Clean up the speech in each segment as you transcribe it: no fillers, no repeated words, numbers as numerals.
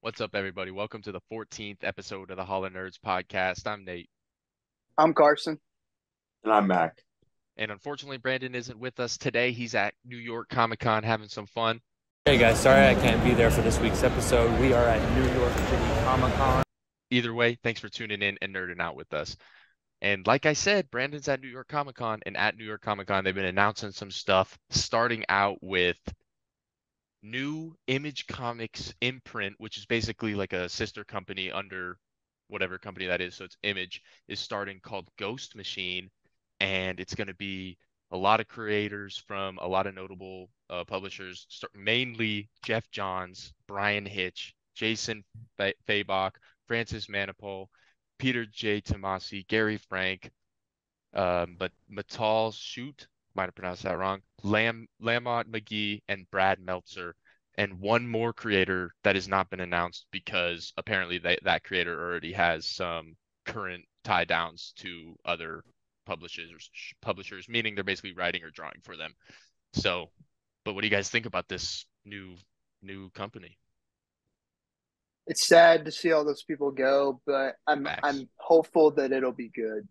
What's up, everybody? Welcome to the 14th episode of the Hall of Nerds podcast. I'm Nate, I'm Carson. And I'm Mac. and unfortunately, Brandon isn't with us today. He's at New York Comic Con having some fun. Hey guys, sorry I can't be there for this week's episode. We are at New York City Comic Con. Either way, thanks for tuning in and nerding out with us. And like I said, Brandon's at New York Comic Con, and at New York Comic Con, they've been announcing some stuff, starting out with new Image Comics imprint, which is basically like a sister company under whatever company that is. So it's Image is starting called Ghost Machine, and it's going to be a lot of creators from a lot of notable publishers, mainly Jeff Johns, Brian Hitch, Jason Fabok, Francis Manapul, Peter J. Tomasi, Gary Frank, but Matal Shoot, might have pronounced that wrong, Lamont McGee, and Brad Meltzer, and one more creator that has not been announced because apparently that creator already has some current tie downs to other publishers, meaning they're basically writing or drawing for them. So, but what do you guys think about this new company? It's sad to see all those people go, but I'm Max? I'm hopeful that it'll be good.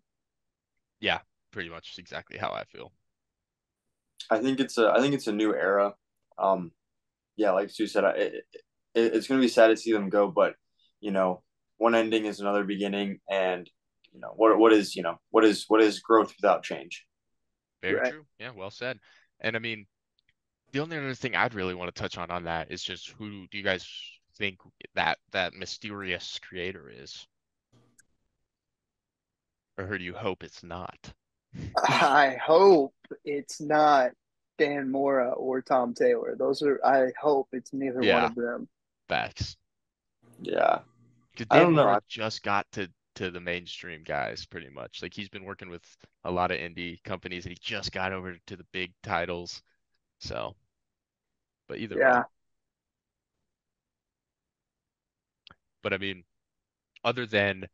Yeah, pretty much exactly how I feel. I think it's a new era. Um, yeah, like Sue said, it's going to be sad to see them go, but you know, one ending is another beginning, and what is growth without change? Very Right. true. Yeah, well said. And I mean, the only other thing I'd really want to touch on that is just who do you guys think that mysterious creator is, or who do you hope it's not? I hope it's not Dan Mora or Tom Taylor. I hope it's neither one Yeah, of them. facts. Yeah, Because I Dan don't know. Mora just got to the mainstream guys pretty much. Like he's been working with a lot of indie companies, and he just got over to the big titles. So, but either way. Yeah. But I mean, other than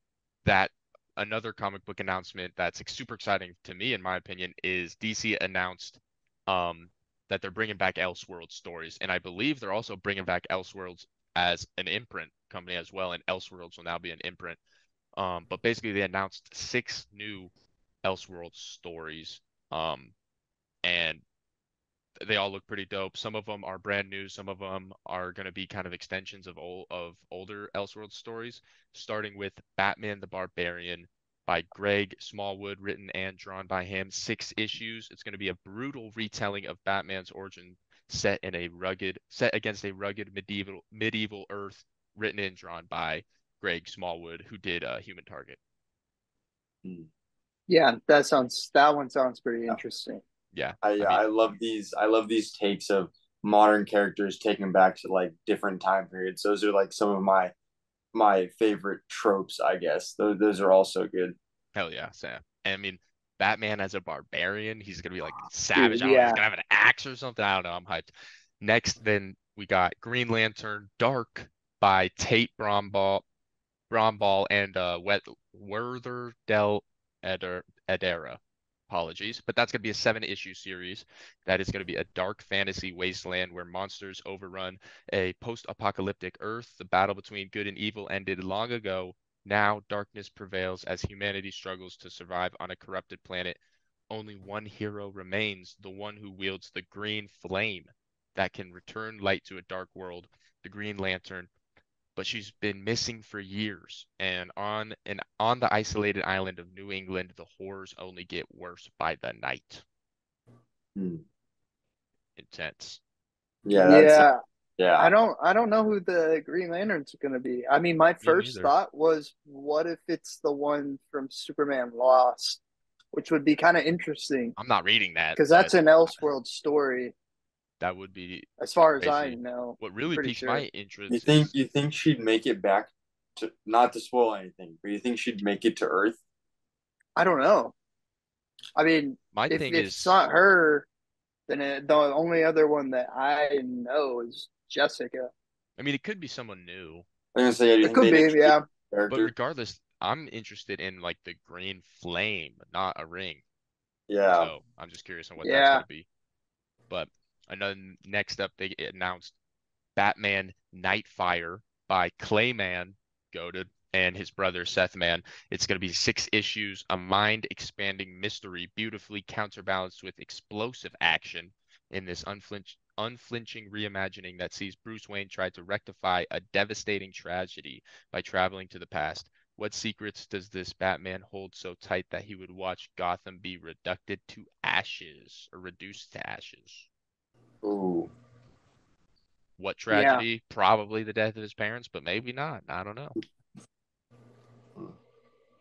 that, another comic book announcement that's like, super exciting to me, in my opinion, is DC announced um, that they're bringing back Elseworlds stories, and I believe they're also bringing back Elseworlds as an imprint company as well, and Elseworlds will now be an imprint. But basically, they announced six new Elseworlds stories, and they all look pretty dope. Some of them are brand new. Some of them are going to be kind of extensions of older Elseworlds stories, starting with Batman the Barbarian by Greg Smallwood, written and drawn by him. 6 issues. It's going to be a brutal retelling of Batman's origin set against a rugged medieval Earth, written and drawn by Greg Smallwood, who did Human Target. Hmm. Yeah, that one sounds pretty Yeah. interesting. Yeah, I I yeah, mean, I love these. I love these takes of modern characters taken back to like different time periods. Those are like some of my favorite tropes, I guess. Those are also good. hell yeah, Sam. And I mean, Batman as a barbarian, he's gonna be like savage. Dude, I don't know, he's yeah. gonna have an axe or something. I don't know. I'm hyped. Next, then we got Green Lantern Dark by Bromball and Werther Del Edera. Apologies, but that's going to be a 7 issue series. That is going to be a dark fantasy wasteland where monsters overrun a post apocalyptic Earth. The battle between good and evil ended long ago. Now darkness prevails as humanity struggles to survive on a corrupted planet. Only one hero remains, the one who wields the green flame that can return light to a dark world, the Green Lantern, but she's been missing for years. And on the isolated island of New England, the horrors only get worse by the night. Hmm. Intense. Yeah, that's Yeah. I yeah. don't I don't know who the Green Lantern's gonna be. I mean, my Me first neither. thought was, what if it's the one from Superman Lost, which would be kind of interesting I'm not reading that, because but that's an Elseworld story, that would be as far as I crazy. know. What I'm really pretty piques my sure. You interest think is you think she'd make it back to, not to spoil anything, but you think she'd make it to Earth? I don't know. I mean, my if thing if it's is, not her, then the only other one that I know is Jessica. I mean, it could be someone new, I'm gonna say, yeah, do you It think could they'd be, introduce yeah, a but character? regardless, I'm interested in like the green flame, not a ring. Yeah. So I'm just curious on what that's going yeah. to be. But another next up, they announced Batman Nightfire by Clayman, goated, and his brother Seth Man. It's going to be 6 issues, a mind-expanding mystery, beautifully counterbalanced with explosive action in this unflinching reimagining that sees Bruce Wayne try to rectify a devastating tragedy by traveling to the past. What secrets does this Batman hold so tight that he would watch Gotham be reduced to ashes or reduced to ashes? Ooh. What Yeah. tragedy? Probably the death of his parents, but maybe not. I don't know.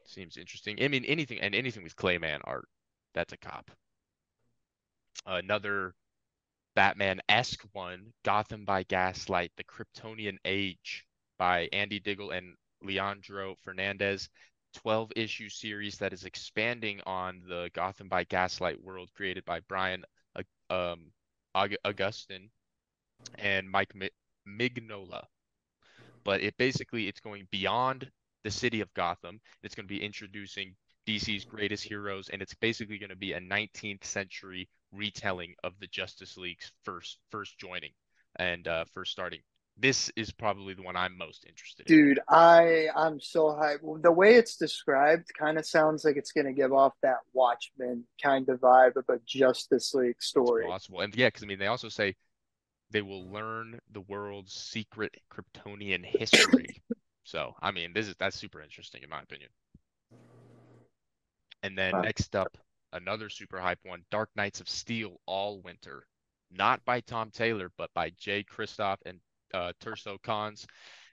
Seems interesting. I mean, anything with Clayman art, that's a cop. Another Batman-esque one, Gotham by Gaslight, The Kryptonian Age by Andy Diggle and Leandro Fernandez. 12-issue series that is expanding on the Gotham by Gaslight world created by Brian Augustyn and Mike Mignola. But it's going beyond the city of Gotham. It's going to be introducing DC's greatest heroes, and it's basically going to be a 19th century retelling of the Justice League's first joining and first starting. This is probably the one I'm most interested in. Dude, I'm so hyped. The way it's described kind of sounds like it's going to give off that Watchmen kind of vibe of a Justice League It's story. possible. And yeah, because I mean, they also say they will learn the world's secret Kryptonian history. So, I mean, that's super interesting in my opinion. And then next up, another super hype one, Dark Knights of Steel All Winter. Not by Tom Taylor, but by Jay Kristoff and Terso Khans.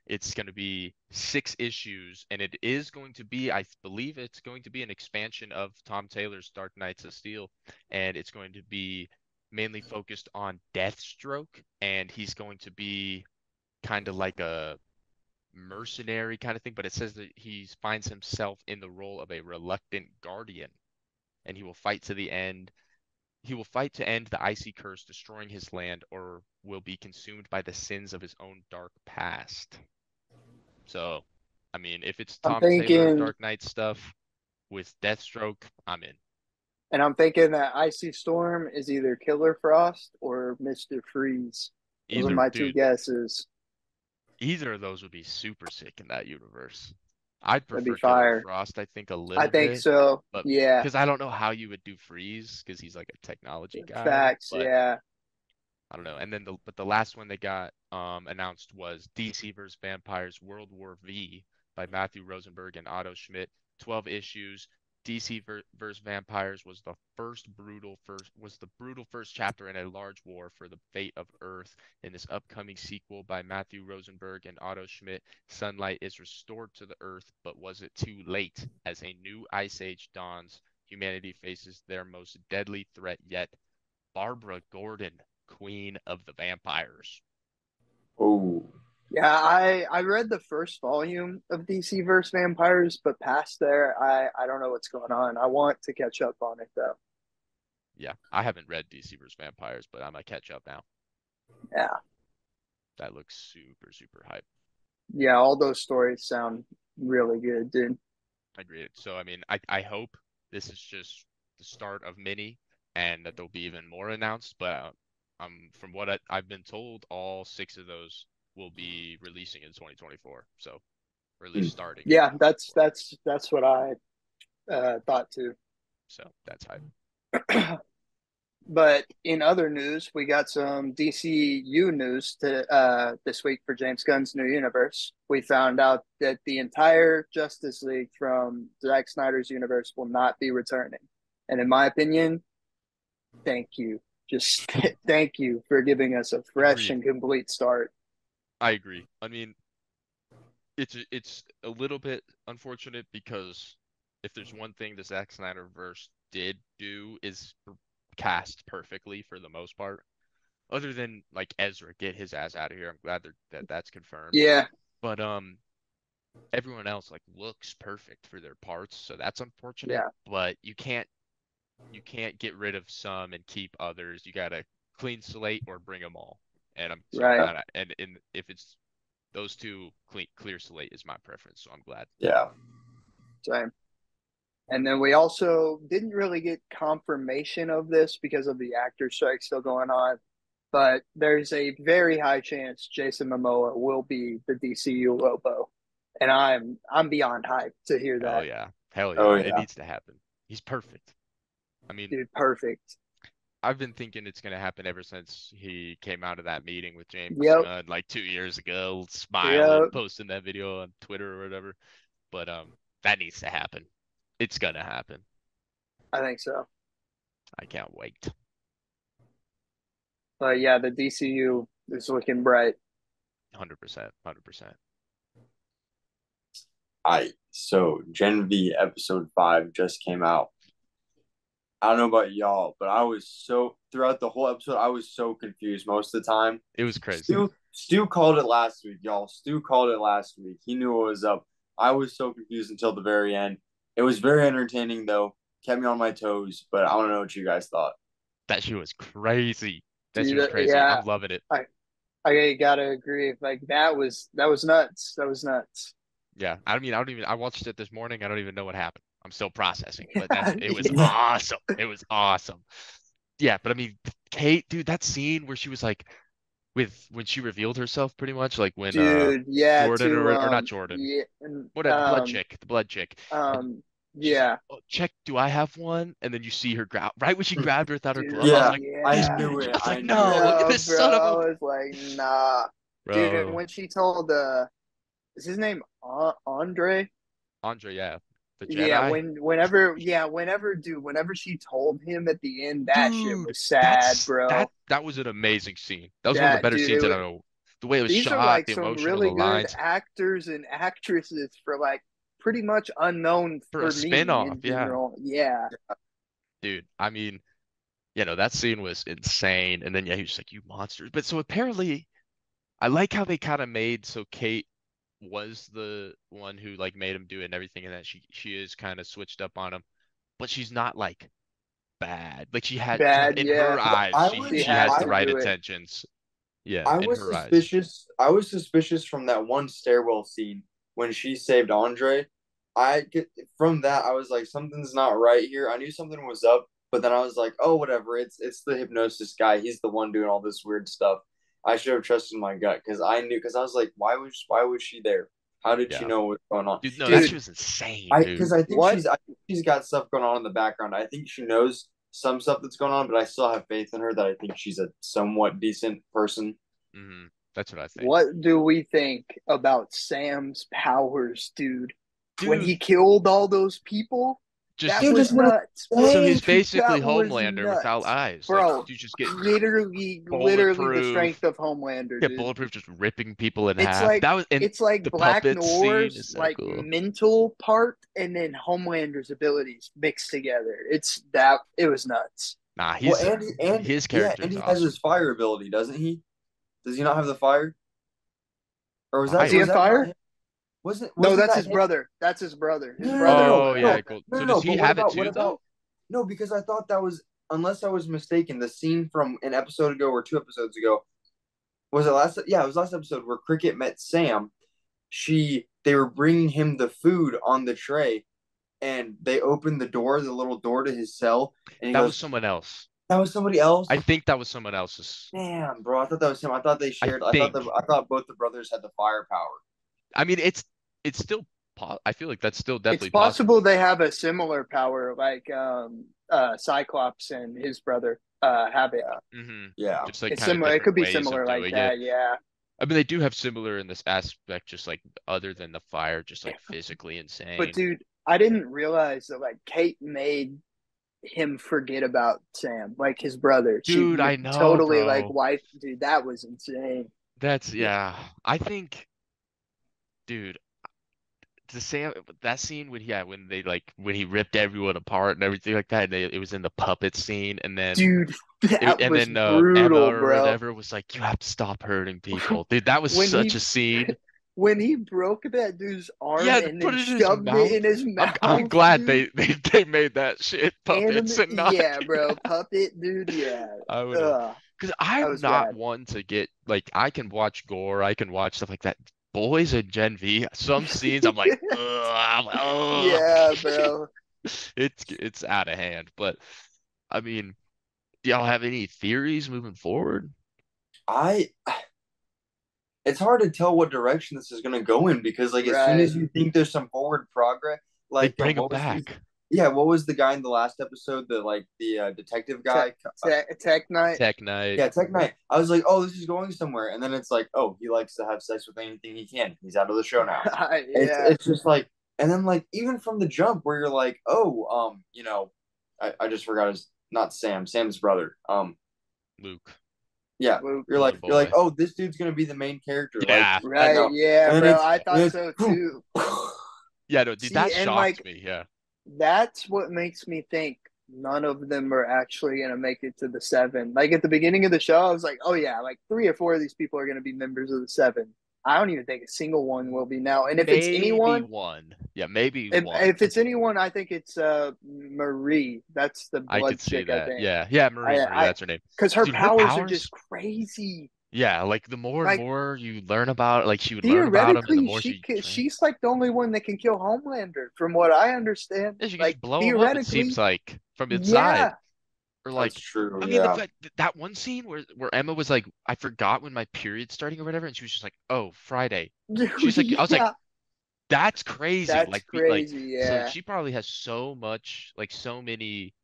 It's going to be 6 issues, and it is going to be, I believe it's going to be an expansion of Tom Taylor's Dark Knights of Steel, and it's going to be mainly focused on Deathstroke, and he's going to be kind of like a mercenary kind of thing, but it says that he finds himself in the role of a reluctant guardian, and he will fight to the end. He will fight to end the icy curse, destroying his land, or will be consumed by the sins of his own dark past. So, I mean, if it's I'm Tom Taylor thinking, Dark Knight stuff with Deathstroke, I'm in. and I'm thinking that Icy Storm is either Killer Frost or Mr. Freeze. Those are Either, my two dude, guesses. either of those would be super sick in that universe. I'd That'd be prefer Killer fire. Frost, I think, a I little think bit, so. but Yeah. because I don't know how you would do Freeze because he's like a technology guy, Facts. but Yeah. I don't know. And then the last one they got announced was DC vs. Vampires World War V by Matthew Rosenberg and Otto Schmidt. 12 issues. DC vs. Vampires was the brutal first chapter in a large war for the fate of Earth. In this upcoming sequel by Matthew Rosenberg and Otto Schmidt, sunlight is restored to the Earth, but was it too late? As a new ice age dawns, humanity faces their most deadly threat yet. Barbara Gordon, Queen of the Vampires. Oh. Yeah, I read the first volume of DC vs. Vampires, but past there, I don't know what's going on. I want to catch up on it though. Yeah, I haven't read DC vs. Vampires, but I might catch up now. Yeah. That looks super, super hype. Yeah, all those stories sound really good, dude. I agree. So, I mean, I hope this is just the start of many and that there'll be even more announced. But from what I've been told, all 6 of those will be releasing in 2024. So, or at least starting in Yeah, 2024. that's what I thought too. So that's hype. But in other news, we got some DCU news to this week for James Gunn's new universe. We found out that the entire Justice League from Zack Snyder's universe will not be returning. And in my opinion, thank you. Just thank you for giving us a fresh Agreed. and complete start. I agree. I mean, it's a little bit unfortunate because if there's one thing the Zack Snyder verse did do is cast perfectly for the most part. Other than like Ezra, get his ass out of here. I'm glad that's confirmed. Yeah, But everyone else like looks perfect for their parts, so that's unfortunate. yeah, But you can't get rid of some and keep others. You gotta clean slate or bring them all. And I'm right. glad. And if it's those two, clear slate is my preference. So I'm glad. Yeah. Same. And then we also didn't really get confirmation of this because of the actor strike still going on. but there's a very high chance Jason Momoa will be the DCU Lobo, and I'm beyond hyped to hear Hell that. yeah. Hell Oh yeah. It yeah. needs to happen. He's perfect. I mean, Dude, perfect. I've been thinking it's gonna happen ever since he came out of that meeting with James Yep, Gunn like 2 years ago, smiling, yep. posting that video on Twitter or whatever. But that needs to happen. It's gonna happen. I think so. I can't wait. But yeah, the DCU is looking bright. 100%. 100%. So Gen V episode 5 just came out. I don't know about y'all, but I was so throughout the whole episode, I was so confused most of the time. It was crazy. Stu called it last week, y'all. Stu called it last week. He knew what was up. I was so confused until the very end. It was very entertaining though. Kept me on my toes, but I don't know what you guys thought. That shit was crazy. That shit Dude, was crazy. yeah, I'm loving it. I gotta agree. Like that was nuts. That was nuts. Yeah. I mean, I don't even I watched it this morning. I don't even know what happened. I'm still processing, but it was Yeah, awesome. It was awesome. Yeah, but I mean, Kate, dude, that scene where she was like with when she revealed herself pretty much like when dude. Yeah, Jordan to or not Jordan, yeah, and, whatever, the blood chick, and she's like, yeah, oh, check, do I have one? And then you see her grab right when she grabbed her without her glove. I was dude. Yeah, like, I this Yeah, knew bitch. it. I was like, I knew no, it. yeah, this son bro. of I a was like, nah, dude. And bro. when she told is his name Andre? Andre, yeah, the Yeah, Jedi, whenever she told him at the end, that shit dude. was sad, bro. That was an amazing scene. That was one of the That better dude, scenes. I don't know the way it was these are shot, like the some emotional, the really good lines actors and actresses for like pretty much unknown for a for me spin-off. in Yeah, general. Yeah, dude. I mean, that scene was insane. And then yeah, he was like, "You monsters!" But so apparently, I like how they kind of made so Kate was the one who like made him do it and everything, and that she is kind of switched up on him, but she's not like bad. Like she had bad. in Yeah, her eyes, I she was she has has the I to right do it. intentions. Yeah, I in was her eyes. suspicious. I was suspicious from that one stairwell scene when she saved Andre. From that I was like something's not right here. I knew something was up, but then I was like, oh whatever. It's the hypnosis guy. He's the one doing all this weird stuff. I should have trusted my gut because I was like, why was she there? How did she Yeah, know what's going on? dude. No, that Dude, shit was insane, I dude. because what? I think she's got stuff going on in the background. I think she knows some stuff that's going on, but I still have faith in her that I think she's a somewhat decent person. That's what I think, What do we think about Sam's powers, dude? When dude. he killed all those people, Just that Dude, was just what nuts, bro. so insane. he's basically That was Homelander without nuts, eyes. Like bro. you just get Literally the strength bulletproof. of Homelander, Yeah, dude. bulletproof, just ripping people in It's half. like That was and it's like the Black puppet scene is Noir's so like cool. mental part and then Homelander's abilities mixed together. It was nuts. Nah, Well, he's his yeah, character is Andy has awesome. his fire ability, doesn't he? Does he not have the fire? Or Is he Fire. on that not fire? him? No, Wasn't that's that his him? brother. That's his brother. His No, no, no, brother no, Oh has yeah, no, it. cool. no, So no, does no. he But have it what too about? though? No, because I thought that was, unless I was mistaken, the scene from an episode ago or 2 episodes ago. Was it last? Yeah, it was last episode where Cricket met Sam. They were bringing him the food on the tray, and they opened the little door to his cell, and he That was goes, someone else. "That was somebody else." I think that was someone else's. Damn, bro, I thought that was him. I thought they I shared. think. I thought both the brothers had the firepower. I mean, it's still. I feel like that's still It's definitely possible possible. they have a similar power, like Cyclops and his brother Havoc. Yeah, hmm yeah. Just like It's kind of similar. It different could be ways of similar like doing it. that. Yeah. I mean, they do have similar in this aspect, just like other than the fire, just like physically But insane. dude, I didn't realize that like Kate made him forget about Sam, like his brother. She Dude, I know, totally like bro. wife. Dude, that was insane. That's yeah. I think, dude, the Sam that scene when they like when he ripped everyone apart and everything like that, and it was in the puppet scene, and then Dude, that was Emma brutal, or bro. whatever was like, "You have to stop hurting people." Dude, that was when such he a scene. when he broke that dude's arm Yeah, to and put then it in his shoved it mouth. in his I'm mouth, glad dude. they made that shit puppets and not. Yeah, bro, puppet, dude. Yeah, I would have, ugh, because that I'm was not bad. one to get like I can watch gore, I can watch stuff like that. Boys and Gen V, some scenes I'm like, ugh, I'm like, ugh. Yeah, bro. It's out of hand. But I mean, do y'all have any theories moving forward? I it's hard to tell what direction this is going to go in because like as soon Right. as you think there's some forward progress, They like bring him what was his back. yeah, what was the guy in the last episode, the detective Tech, guy? tech night. Tech Knight. Yeah, Tech Knight. I was like, oh, this is going somewhere, and then it's like, oh, he likes to have sex with anything he can. He's out of the show now. Yeah. It's just like, and then like even from the jump where you're like, oh, I just forgot his not Sam, Sam's brother. Luke. Yeah, Luke. Golden you're like, boy. oh, this dude's gonna be the main character. Like, Yeah. Right. Yeah, and then bro. I thought it's so too. Yeah, no, dude, See, that and shocked like me. Yeah. that's what makes me think none of them are actually gonna make it to the seven. Like at the beginning of the show, I was like, oh yeah, like three or four of these people are gonna be members of the seven. I don't even think a single one will be now. And if it's Maybe anyone, one. Yeah, maybe if one. if it's anyone, I think it's Marie. That's the I could blood see chick, I that. think. Yeah. Yeah, Marie, Marie, I that's her name. because her Dude, her powers are powers? just crazy. Yeah, like the more and Like more you learn about, like she would learn about him, and the theoretically, more she trained. she's like the only one that can kill Homelander, from what I understand. Yeah, she could Like just blow him up, it seems theoretically, like, from inside. yeah. Or that's like, true. I mean, the Yeah. fact that one scene where Emma was like, I forgot when my period's starting or whatever, and she was just like, oh, Friday. She's like, I was like, Yeah, that's crazy. that's Like, like, crazy. so Yeah, she probably has so much, like, so many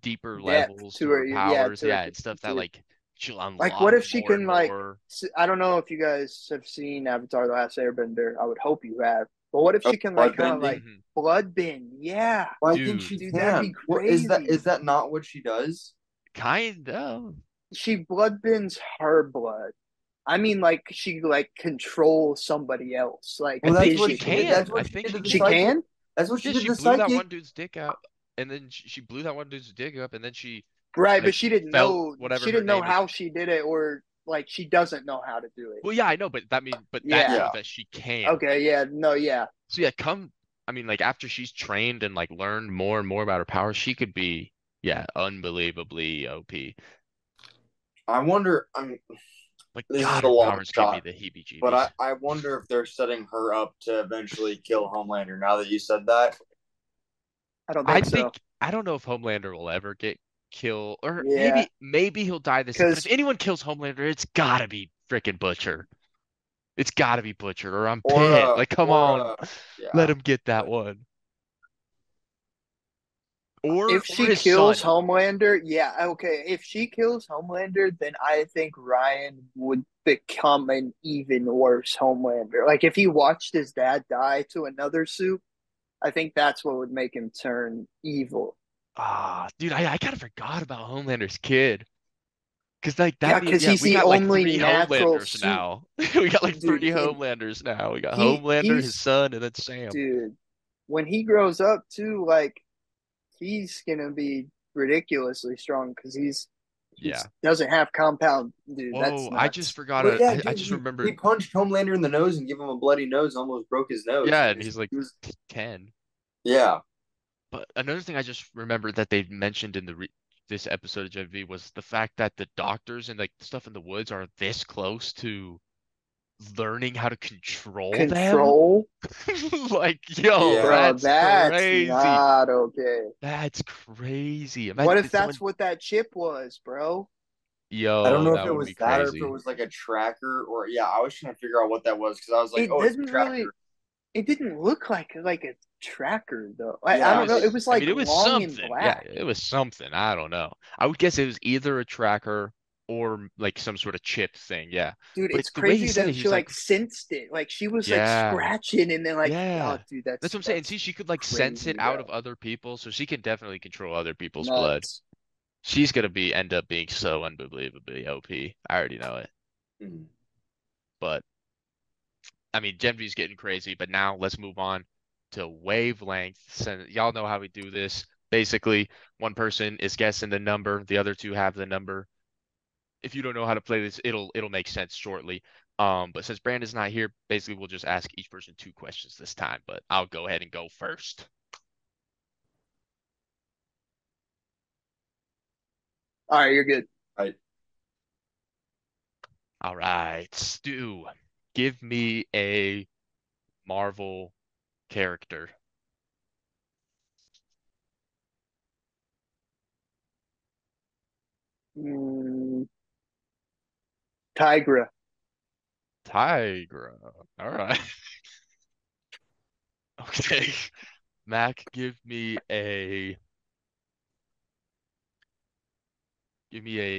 deeper depth levels to to her her. Yeah, powers, to her. yeah, and stuff that To like she'll like, what unlock if she more and can like? more. I don't know if you guys have seen Avatar: The Last Airbender. I would hope you have. But what if Oh, she can like blood kind of like bending. Mhm. blood bend? Yeah, Well, I think Dude, she dude, that'd be can. What is that? crazy. Is that not what she does? kind of. She blood bends her blood. I mean, like she like controls somebody else, like I Well, that's think what she she did. physically. That's can. I what she think did she to the She can. psychic. can, That's what she Yeah, did she to the blew that one psychic. dude's dick out, and then she blew that one dude's dick up, and then she right? But like she didn't felt know. whatever She her didn't know name is. how she did it, or like she doesn't know how to do it. Well, yeah, I know, but but that Yeah. Yeah. shows that she can. Okay. Yeah. No. Yeah. So yeah, I mean, like after she's trained and like learned more and more about her powers, she could be, yeah, unbelievably OP. I wonder. I mean, Like, this is God, a her long powers give me shot, the but heebie-jeebies. I wonder if they're setting her up to eventually kill Homelander. Now that you said that, I don't I think so. think I don't know if Homelander will ever get killed, or Yeah. maybe he'll die this. But if Because anyone kills Homelander, it's gotta be freaking Butcher. It's gotta be Butcher, or I'm or pissed. Like, come on, let yeah, him get that one, if or she his kills son. Homelander, yeah, okay. If she kills Homelander, then I think Ryan would become an even worse Homelander. Like if he watched his dad die to another suit, I think that's what would make him turn evil. Ah, dude, I kind of forgot about Homelander's kid. Cause like that Yeah, means because yeah, he's we the got like only three natural Homelanders suit, now. We got like dude. three And Homelanders now. We got he Homelander, his he's son, and then Sam. dude. When he grows up too, like he's gonna be ridiculously strong because he Yeah. doesn't have compound. Dude, that's Whoa, I just nuts. forgot. but yeah, I dude, just he remembered. punched Homelander in the nose and gave him a bloody nose, almost broke his nose. Yeah, He and was he's like he was 10. yeah. But another thing I just remembered that they mentioned in this episode of Gen V was the fact that the doctors and like stuff in the woods are this close to learning how to control them. Control, Like, yo, Yeah. bro, that's that's crazy. not okay. That's crazy. What Imagine if did that's someone, what that chip was, bro? I don't yo, know if that it would was be that or if it crazy. was like a tracker or yeah, I was trying to figure out what that was because I was like, It oh, it's a doesn't really. tracker. It didn't look like a tracker though. I Yeah, don't know. It was I like mean, it was long and something. Yeah, black, it was something. I don't know. I would guess it was either a tracker or like some sort of chip thing. Yeah. dude. But It's the way he crazy said it, that he she was like, like sensed it. Like she was like yeah, scratching and then like, oh, yeah. dude, That's what I'm saying. that's See, she could like sense it crazy, out of bro. other people, so she can definitely control other people's blood. Nuts. She's gonna be end up being so unbelievably OP. I already know it. Mhm. But I mean, Gen V's getting crazy, but now let's move on to wavelength. So y'all know how we do this. Basically, one person is guessing the number, the other two have the number. If you don't know how to play this, it'll make sense shortly. But since Brandon's not here, basically we'll just ask each person two questions this time. But I'll go ahead and go first. All right, you're good. I All right, Stu, give me a Marvel character. Mm, Tigra. Tigra. All right. Okay. Mac, give me a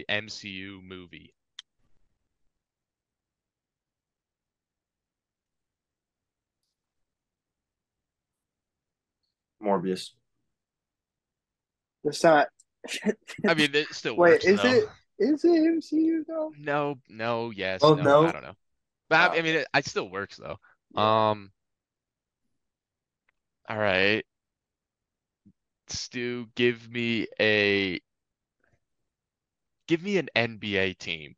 MCU movie. Morbius. It's not. I mean, it still Wait, works is though. it is it MCU though? No, no, yes, Oh no. I no. don't know. But Oh, I mean, it still works though. yeah. All right. Stu, give me an NBA team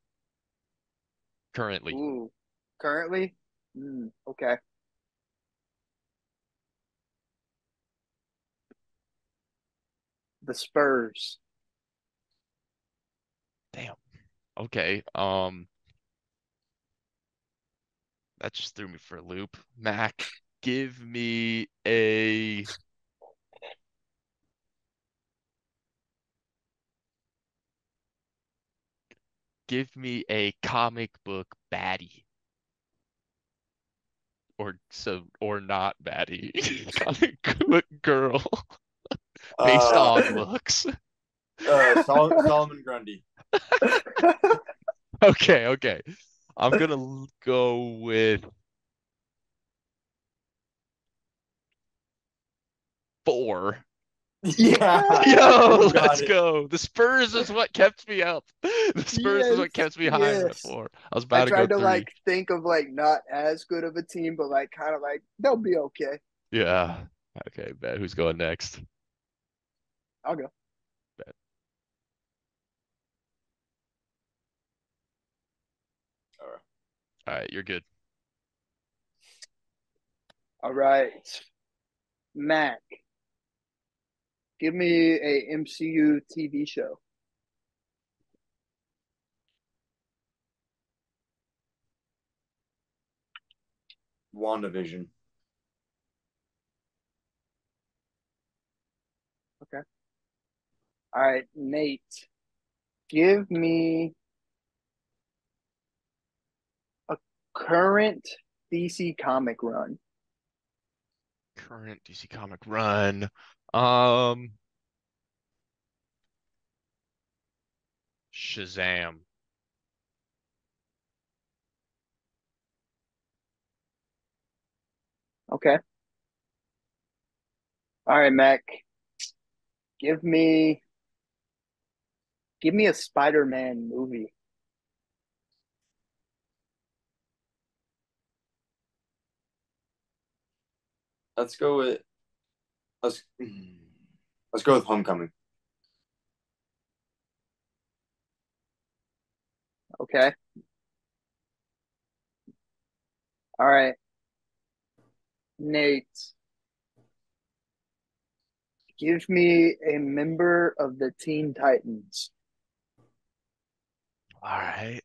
currently. Ooh, currently. Okay. The Spurs. Damn. Okay. That just threw me for a loop. Mac, give me a give me a comic book baddie. Or not baddie. Comic book girl based Uh, on looks. Solomon Grundy. Okay, okay. I'm gonna go with 4. Yeah, Yo, you let's got it. go. The Spurs is what kept me up. The Spurs is Yes, what kept me high in the yes. 4. I was I about to go tried to 3. like think of like not as good of a team, but like kind of like they'll be okay. Yeah. Okay, bet. Who's going next? I'll go. Bet. All right. All right, you're good. All right, Mac. Give me a MCU TV show. WandaVision. Okay. All right, Nate. Give me a current DC comic run. Current DC comic run. Um, Shazam. Okay. All right, Mac. Give me give me a Spider-Man movie. Let's go with let's let's go with Homecoming. Okay. All right, Nate. Give me a member of the Teen Titans. All right.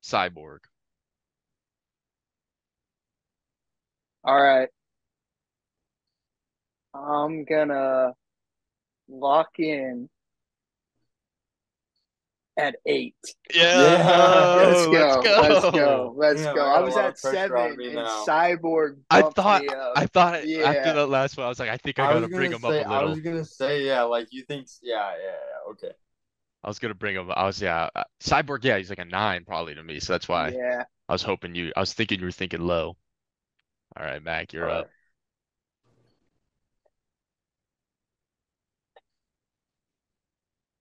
Cyborg. All right. I'm gonna lock in at 8. Yeah, Yeah. Let's let's go. Let's go. go. Let's Damn, go. I I got a was lot of at pressure on 7 me and now. Cyborg I bumped thought me up. I thought after Yeah. the last one, I was like, I think I I was gotta bring gonna him up say, a little. yeah, like you think, yeah, okay. I was gonna bring him. Cyborg. Yeah, he's like a 9 probably to me. So that's why Yeah. I was thinking you were thinking low. All right, Mac, All you're right. up.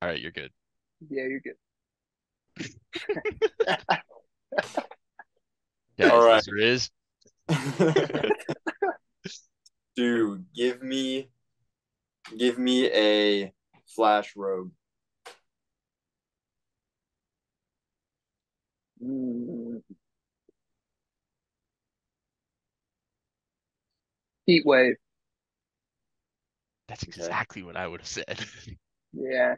All right, you're good. Yeah, you're good. Yeah, All his right. answer is Dude, give me a Flash Rogue. Mm, Heat wave. that's Okay. exactly what I would have said. Yeah.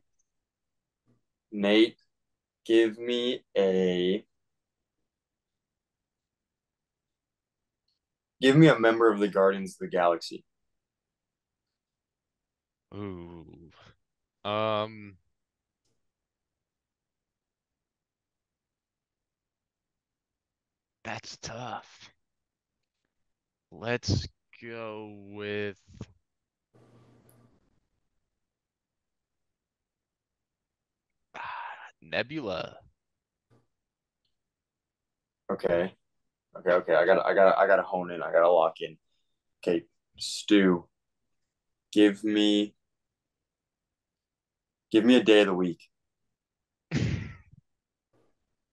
Nate, give me a member of the Guardians of the Galaxy. Ooh. Um, that's tough. Let's go with Nebula. Okay. Okay. I gotta hone in. I gotta lock in. Okay, Stu, give me give me a day of the week.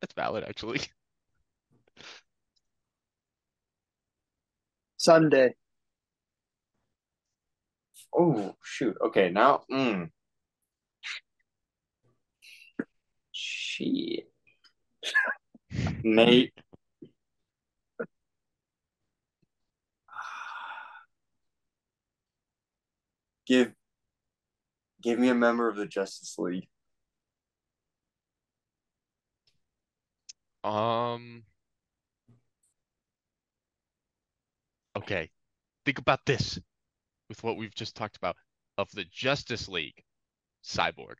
That's valid, actually. Sunday. Oh, shoot. Okay, now, shit. Nate, give give me a member of the Justice League. Um, okay. Think about this with what we've just talked about of the Justice League, Cyborg.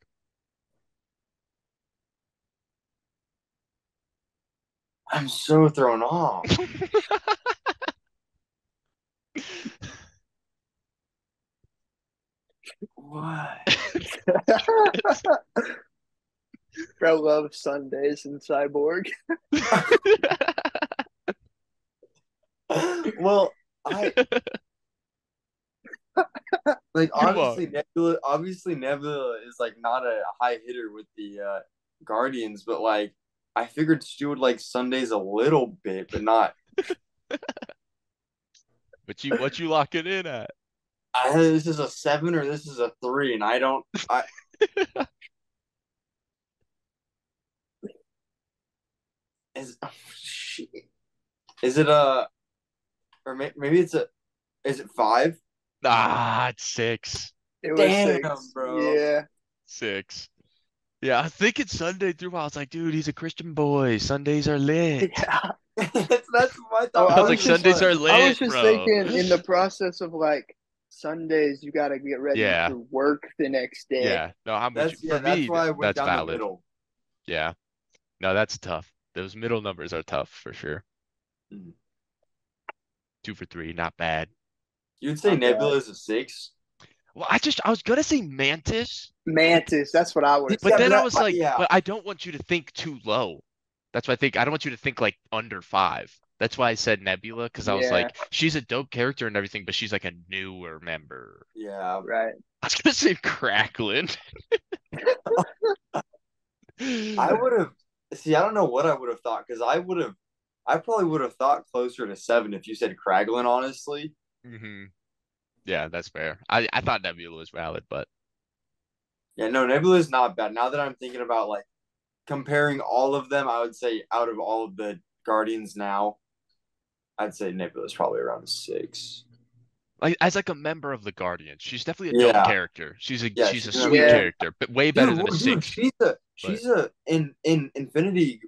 I'm so thrown off. What? Bro loves Sundays and Cyborg. Well, I like Come on. obviously Nebula is like not a high hitter with the Guardians, but like I figured Stu would like Sundays a little bit, but not. What you locking in at? This is a 7 or this is a 3, and I don't. I is oh, shit. Is it a or maybe it's a is it 5? Ah, it's six. It was Damn, six. bro. Yeah. Six. Yeah, I think it's Sunday through. I was like, dude, he's a Christian boy. Sundays are lit. Yeah. That's my Oh, thought I was like, Sundays are I was lit, just bro. thinking in the process of like Sundays, you got to get ready Yeah, for work the next day. yeah. No, I'm with you. That's For yeah. That's me, why I went that's down the valid. middle. Yeah. No, that's tough. Those middle numbers are tough for sure. Mhm. 2 for 3, not bad. You'd say Not bad. Nebula is a 6. Well, I was gonna say Mantis, but Mantis, that's what I would have but Yeah, said. then but I was like, yeah, but I don't want you to think too low. That's why I don't want you to think like under 5. That's why I said Nebula, because I was Yeah, like, she's a dope character and everything, but she's like a newer member. yeah. right. I was gonna say Cracklin. I would have. See, I don't know what I would have thought because I probably would have thought closer to 7 if you said Kraglin, honestly. hmm Yeah, that's fair. I thought Nebula was valid, but Yeah, no, Nebula is not bad. Now that I'm thinking about like comparing all of them, I would say out of all of the Guardians now, I'd say Nebula is probably around a 6. like as like a member of the Guardians, she's definitely a dope Yeah, character. yeah, She's a she's sweet Yeah, character, but way better dude, than a dude, six. she's But a in Infinity.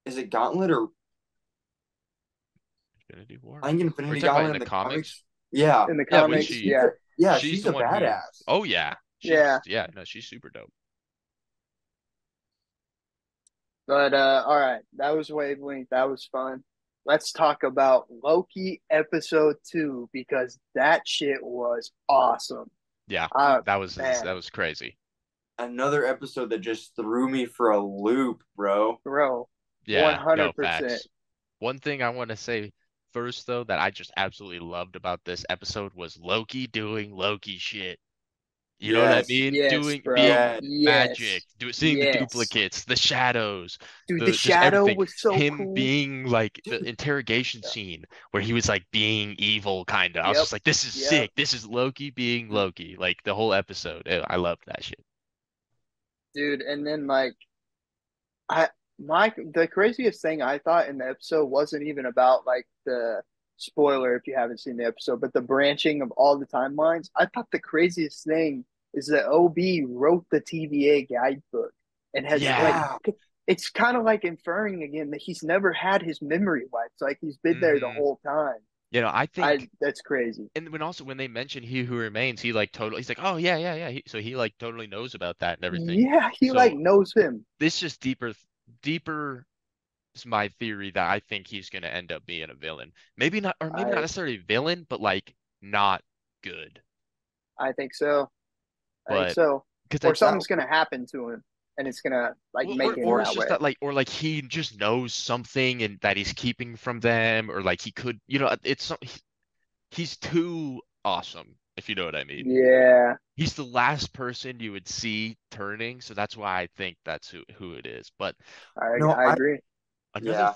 Is it Gauntlet or Infinity War. I think We're Infinity talking about in Gauntlet in the the comics. comics? Yeah, in the Yeah, when comics, she yeah, yeah, she's she's the a one who. badass. Oh yeah, yeah. no, she's super dope. But all right, that was Wavelength. That was fun. Let's talk about Loki episode 2 because that shit was awesome. Yeah, that Man, was crazy. Another episode that just threw me for a loop, bro. bro, Yeah, no 100%. facts. One thing I want to say first though that I just absolutely loved about this episode was Loki doing Loki shit. You know what I Yes, mean? Yes, bro. Being yes. magic, Yes. seeing the Yes. duplicates, the shadows, Dude, the the just shadow everything. was so Him cool. being like the Dude, interrogation scene where he was like being evil, kind of. I was Yep. just like, this is Yep. sick. This is Loki being Loki. Like the whole episode. I loved that shit. Dude, and then like I the craziest thing I thought in the episode wasn't even about like the spoiler if you haven't seen the episode, but the branching of all the timelines. I thought the craziest thing is that OB wrote the TVA guidebook and has like Yeah. yeah. it's kind of like inferring again that he's never had his memory wiped. Like he's been there the hmm whole time. I think, That's crazy. and when they mention He Who Remains, he like totally, he's like, oh yeah, yeah, yeah. So he like totally knows about that and everything. Yeah, he like So knows him. this just deeper is my theory that I think he's gonna end up being a villain. Maybe not I necessarily a villain, but like not good. I think so. I think But so. because Or That something's gonna happen to him, and it's gonna like well, make it or it's that just way. that like, or like he just knows something and that he's keeping from them, or like he could, he's too awesome, if you know what I mean. Yeah, He's the last person you would see turning, so that's why I think that's who it is. But no, I agree. yeah.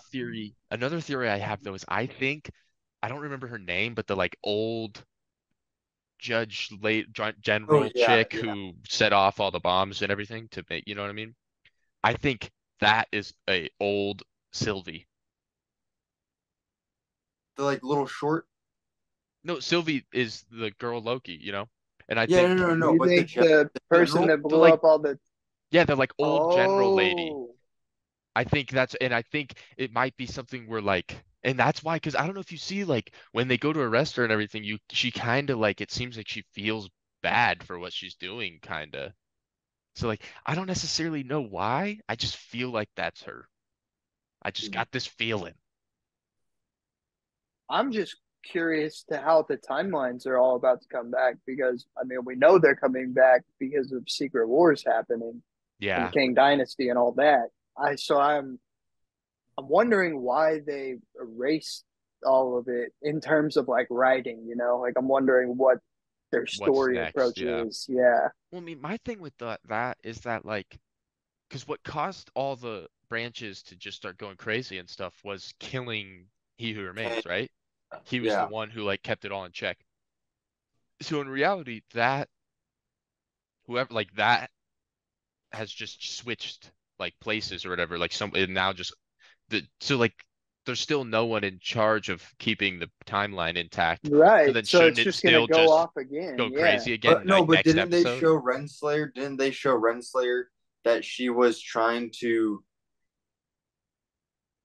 another theory I have though is I don't remember her name, but the like old Oh general yeah, chick yeah. who set off all the bombs and everything to make, you know what I mean? I think that is a old Sylvie. The like little short. No, Sylvie is the girl Loki. And I Yeah, no, think no, no. You But think the the person general. that the blew like up all the yeah, the like old general lady. oh I think it might be something where like, and that's why, because I don't know if you see like when they go to arrest her and everything, she kind of like, it seems like she feels bad for what she's doing, kind of. So like, I don't necessarily know why. I just feel like that's her. I just got this feeling. I'm just curious to how the timelines are all about to come back because I mean we know they're coming back because of Secret Wars happening and Yeah, King Dynasty and all that. I'm wondering why they erased all of it in terms of like writing, like I'm wondering what their what's story next? approach Yeah. is. Yeah. Well, I mean, my thing with that is that like, because what caused all the branches to just start going crazy and stuff was killing He Who Kang. Remains, right? He was the Yeah. one who like kept it all in check. So in reality, that whoever like that has just switched like places or whatever. Like some and now just so like there's still no one in charge of keeping the timeline intact. So Right. then So shouldn't it's it just gonna still go just off again. go Yeah. crazy again No, like but next didn't they episode? show Renslayer? Didn't they show Renslayer that she was trying to?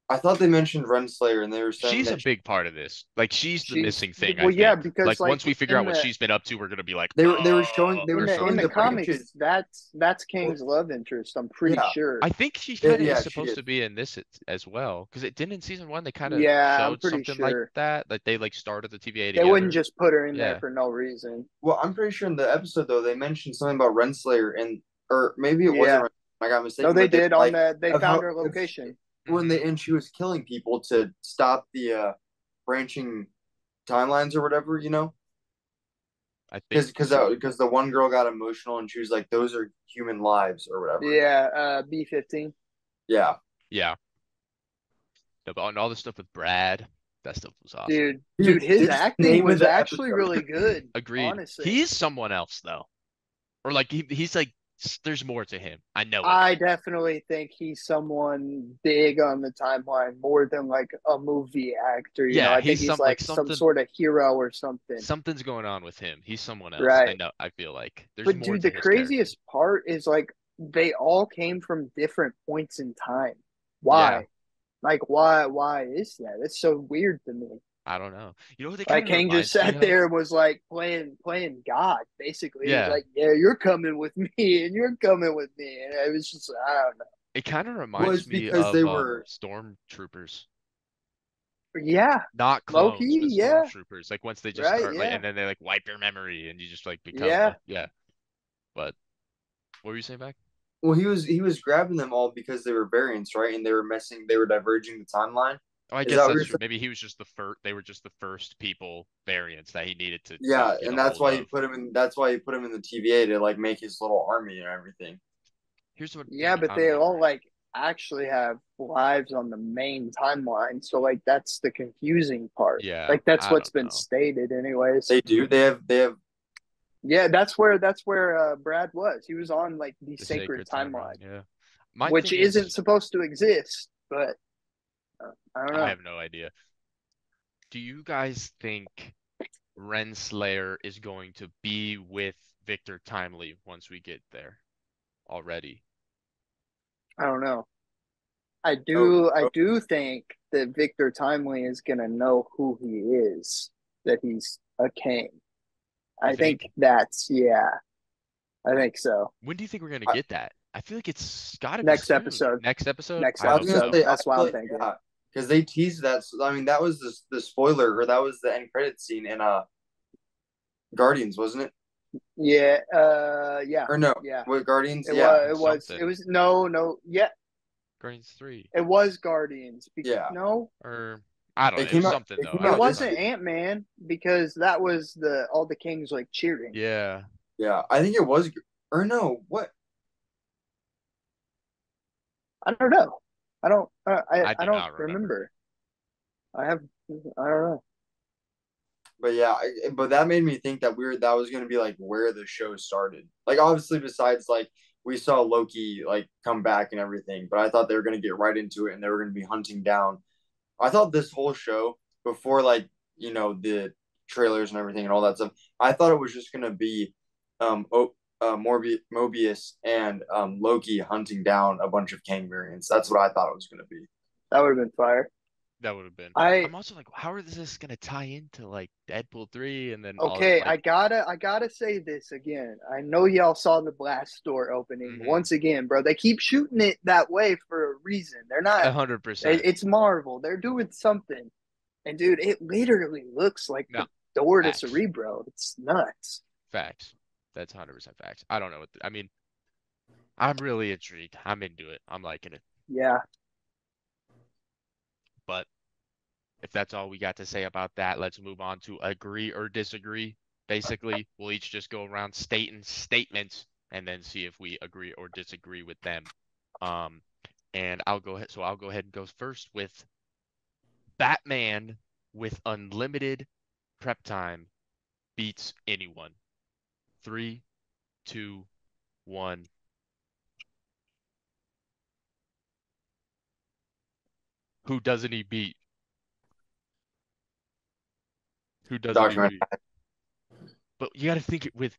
I thought they mentioned Renslayer, and they were saying She's a that big part of this. Like she's the She's missing thing, I well, yeah, think. because Like like once we figure out what she's been up to, we're gonna be like, they were showing oh, they in were or the showing the the something. comics, branches. that's Well, King's love interest. I'm pretty yeah, sure. I think she kind of is yeah, she supposed is. to be in this as well, because it didn't in season one they kind of Yeah, I'm showed pretty something like sure. that, like they like started the TVA They wouldn't together. just put her in there Yeah, for no reason. Well, I'm pretty sure in the episode though they mentioned something about Renslayer, and or maybe it wasn't. Yeah. I got No, mistaken, they but they were did on like that. They of found how her if location. when hmm they and she was killing people to stop the branching timelines or whatever, I think so. because the one girl got emotional and she was like, "Those are human lives" or whatever. Yeah, B-15. Yeah, Yeah, no, but on all the stuff with Brad, that stuff was awesome. Dude, his just the acting name of was the actually episode. really good, Agreed. honestly. He's someone else though, or like he's like there's more to him. I know it. I definitely think he's someone big on the timeline more than like a movie actor. Yeah, I think he's he's some like like some sort of hero or something. something's going on with him. He's someone else. I Right. know. I feel like there's But more dude, to the his character. craziest part is like they all came from different points in time. Yeah, Why? Like why is that? It's so weird to me. I don't know. You know what it kind Like of Kang just reminds me sat of? there and was like playing God, basically. He was Yeah, like, yeah, you're coming with me and you're coming with me. And it was just I don't know. it kind of Well, reminds it's me because of they were. stormtroopers. Yeah, Not low clones, key, but yeah. stormtroopers. Like once they just Right, start like yeah. and then they like wipe your memory and you just like become Yeah. a yeah. But what were you saying back? Well, he was grabbing them all because they were variants, right? And they were messing. They were diverging the timeline. Oh, I Is that guess what that's you're true. saying? Maybe he was just the first. They were just the first people variants that he needed to Yeah, get and a that's hold why he of. put him in. That's why he put him in the TVA to like make his little army and everything. Here's one Yeah, thing but I'm they all wondering. like actually have lives on the main timeline. So like that's the confusing part. Yeah, Like that's I what's don't been know. stated anyways. They do. They have. Yeah, that's where Brad was. He was on like the The sacred sacred timeline. timeline, Yeah. My which thing isn't is, supposed to exist, but I don't I know. have no idea. Do you guys think Renslayer is going to be with Victor Timely once we get there already? I don't know. Oh, I oh, do think that Victor Timely is gonna know who he is, that he's a king. You I think think? that's yeah, I think so. When do you think we're gonna I, get that? I feel like it's gotta be Next soon. episode. Next episode? Next I I was hope gonna episode. so. say, I That's what feel I'm like, thinking. yeah, because they teased that. So, I mean, that was the spoiler, or that was the end credit scene in Guardians, wasn't it? Yeah, yeah, Or no, yeah. with Guardians, It yeah, was In it something. was no, yeah, Guardians 3. it was Guardians. yeah. No, Or I don't know. It It was came out. something It though. came I it know out what you're this talking wasn't year. about. Ant-Man because that was the all the kings like cheering. Yeah. Yeah, I think it was. Or no, what? I don't know. I I do don't not remember. remember. I don't know. But yeah, but that made me think that that was gonna be like where the show started. Like obviously, besides like we saw Loki like come back and everything, but I thought they were gonna get right into it and they were gonna be hunting down. I thought this whole show before like the trailers and everything and all that stuff. I thought it was just gonna be Mobius and Loki hunting down a bunch of Kang variants. That's what I thought it was gonna be. That would have been fire. That would have been. I I'm also like, how is this gonna tie into like Deadpool 3 and then all Okay, like I gotta say this again. I know y'all saw the blast door opening. mm-hmm. Once again, bro, they keep shooting it that way for a reason. They're not 100%. it's Marvel. They're doing something. And dude, it literally looks like No, the door to facts. Cerebro. It's nuts. Facts. That's 100% facts. I don't know I mean, I'm really intrigued. I'm into it. I'm liking it. Yeah. But if that's all we got to say about that, let's move on to agree or disagree. Basically, we'll each just go around stating statements and then see if we agree or disagree with them. Um, and I'll go ahead. So I'll go ahead and go first with Batman with unlimited prep time beats anyone. Three, two, one. Who doesn't he beat? Who doesn't he Document. beat? But you got to think it with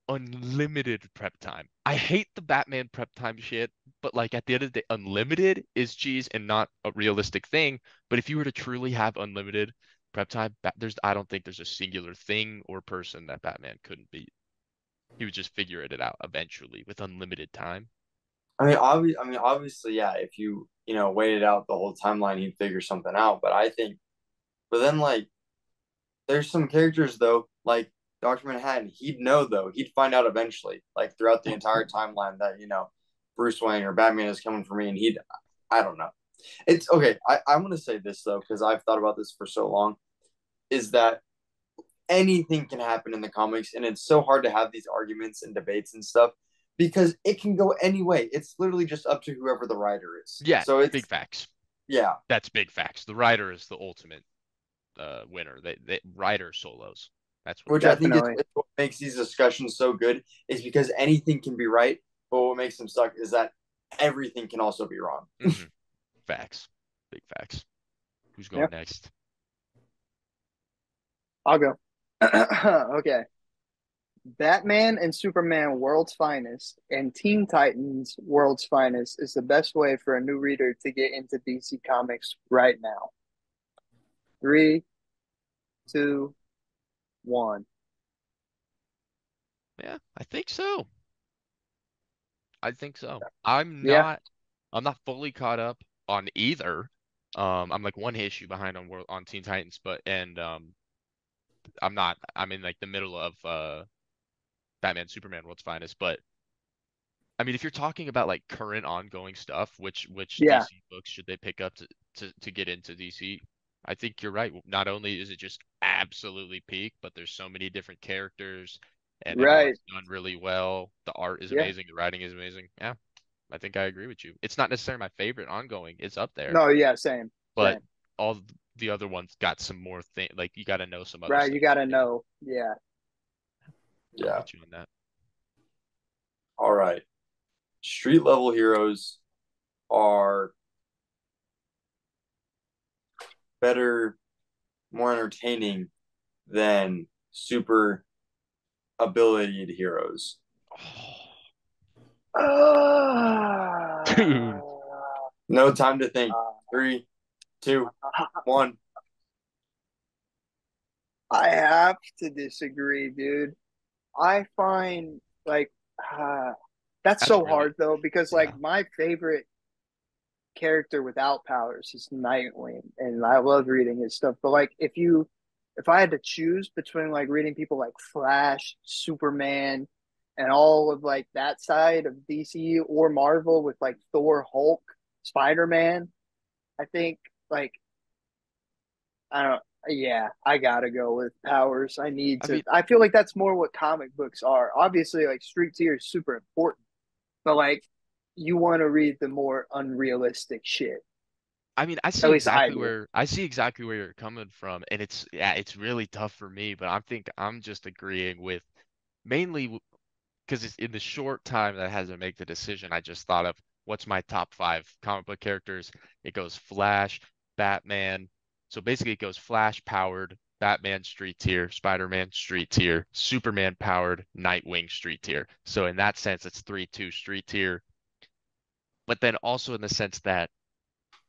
unlimited prep time. I hate the Batman prep time shit, but like at the end of the day, unlimited is cheese and not a realistic thing. But if you were to truly have unlimited prep time, I don't think there's a singular thing or person that Batman couldn't beat. He would just figure it out eventually with unlimited time. Obviously, yeah. If you waited out the whole timeline, he'd figure something out. But then like, there's some characters though, like Doctor Manhattan. He'd know though. He'd find out eventually, like throughout the entire timeline that Bruce Wayne or Batman is coming for me, and I don't know. It's okay. I want to say this though because I've thought about this for so long. Is that anything can happen in the comics, and it's so hard to have these arguments and debates and stuff because it can go any way. It's literally just up to whoever the writer is. Yeah, So big it's facts. yeah, That's big facts. The writer is the ultimate winner. They writer solos. That's what it which is. I think Definitely. it's what makes these discussions so good is because anything can be right, but what makes them suck is that everything can also be wrong. Mm-hmm. Facts. Big facts. Who's Yeah. going next? I'll go. Okay. Batman and Superman World's Finest and Teen Titans World's Finest is the best way for a new reader to get into DC Comics right now. Three, two, one. Yeah, I think so. I think so. Yeah, I'm not fully caught up on either. I'm like one issue behind on Teen Titans, but and I'm in like the middle of Batman Superman World's Finest, but I mean if you're talking about like current ongoing stuff, which yeah, DC books should they pick up to get into DC? I think you're right. Not only is it just absolutely peak, but there's so many different characters and right. everyone's done really well. The art is Yeah. amazing, the writing is amazing. Yeah, I think I agree with you. It's not necessarily my favorite ongoing. It's up there, No, yeah, same, but same. all the other ones got some more thing. Like you got to know some other Right, you stuff. got to know. Yeah. I'm Yeah. with you on that. All right. Street level heroes are better, more entertaining than super abilitied heroes. Oh, Ah, dude, No time to think. Uh, 3, 2, 1. I have to disagree, dude. I find like uh, that's That's so really, hard though because yeah. like my favorite character without powers is Nightwing, and I love reading his stuff. But like, if I had to choose between like reading people like Flash, Superman, and all of like that side of DC or Marvel with like Thor, Hulk, Spider Man, I think like I don't. Yeah, I gotta go with powers. I need I to. mean, I feel like that's more what comic books are. Obviously, like Street Tier is super important, but like you want to read the more unrealistic shit. I mean, At least I do. I see exactly where you're coming from, and yeah, it's really tough for me, but I'm just agreeing with mainly because it's in the short time that I had to make the decision, I just thought of what's my top five comic book characters. It goes Flash, Batman. So basically, it goes Flash powered, Batman street tier, Spider-Man street tier, Superman powered, Nightwing street tier. So in that sense, it's 3-2 street tier. But then also in the sense that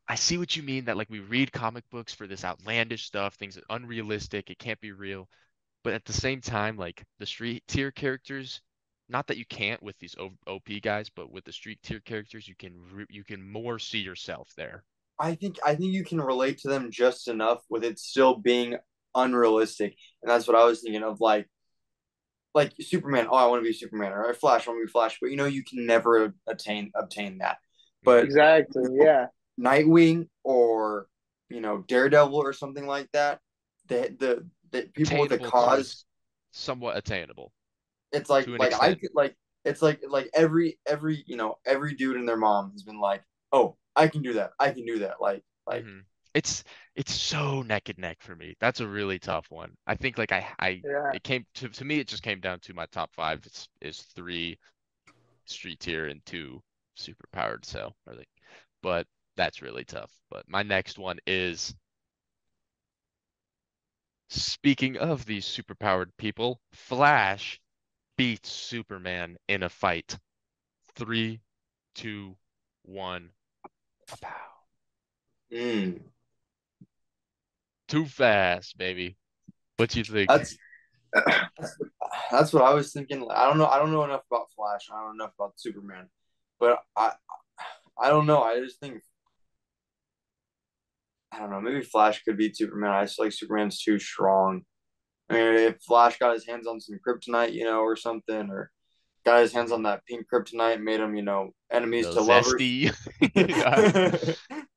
I see what you mean that like we read comic books for this outlandish stuff, things that unrealistic, it can't be real. But at the same time, like the street tier characters, not that you can't with these OP guys, but with the street tier characters, you can more see yourself there. I think you can relate to them just enough with it still being unrealistic, and that's what I was thinking of. Like Superman. Oh, I want to be Superman, or Flash. I want to be Flash. But you can never obtain that. But Hmm. Exactly. Yeah. Nightwing or Daredevil or something like that. The people with a Attainable to cause. somewhat attainable It's like to an like I extent. could like it's like every dude and their mom has been like, oh, I can do that. I can do that. Like Hmm. It's it's so neck and neck for me. That's a really tough one. I think like I Yeah. it came to me it just came down to my top five is three street tier and two super powered. So I think, but that's really tough. But my next one is speaking of these superpowered people, Flash beats Superman in a fight. Three, two, one. Pow. mm, Too fast, baby. What you think? that's that's what I was thinking. I don't know enough about Flash. I don't know enough about Superman, but I don't know. I just think I don't know. Maybe Flash could beat Superman. I just feel like Superman's too strong. I mean, if Flash got his hands on some kryptonite, or something, or got his hands on Mhm. that pink kryptonite, made him, enemies The to lovers. zesty. Yeah.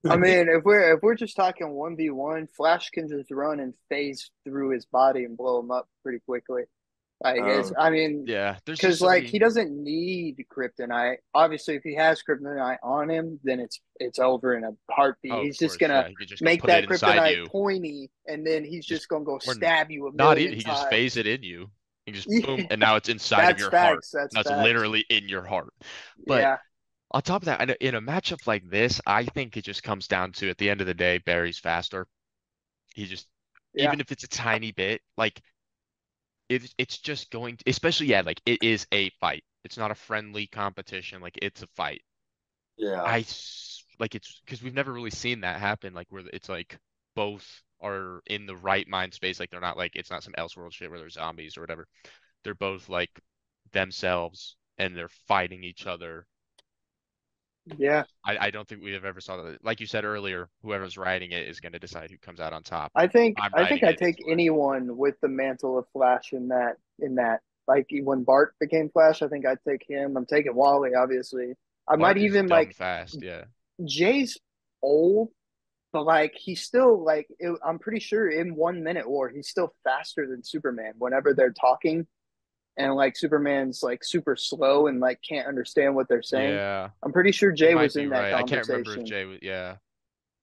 I mean, if we're just talking 1v1, Flash can just run and phase through his body and blow him up pretty quickly. Like it's, Oh, I mean, Yeah. There's just because so like he many. doesn't need kryptonite. Obviously, if he has kryptonite on him, then it's over in a heartbeat. Oh, of He's just course. gonna Yeah. You could just go make put it that inside kryptonite you. pointy, and then he's Just just gonna go or stab you a not even. million He can just phase times. it in you. He just boom, Yeah, and now it's inside of that's your heart. facts. That's Now it's facts. literally in your heart. But Yeah, on top of that, in a matchup like this, I think it just comes down to at the end of the day, Barry's faster. He just, yeah, even if it's a tiny bit, like it's just going to, especially yeah, like it is a fight. It's not a friendly competition. Like it's a fight. yeah, Like it's because we've never really seen that happen. Like where it's like both are in the right mind space. Like they're not like it's not some Elseworld shit where they're zombies or whatever. They're both like themselves and they're fighting each other. yeah. I don't think we have ever saw that. Like you said earlier, whoever's writing it is going to decide who comes out on top. I think I'm I think writing I it. It's take Flash. anyone with the mantle of Flash in that like when Bart became Flash, I think I'd take him. I'm taking Wally, obviously. I might Bart is even dumb like fast. Yeah. Jay's old, but like he's still like I'm pretty sure in 1 minute war he's still faster than Superman whenever they're talking and like Superman's like super slow and like can't understand what they're saying. Yeah. I'm pretty sure You Jay might was be in that right. I can't remember if conversation. Jay was, yeah. It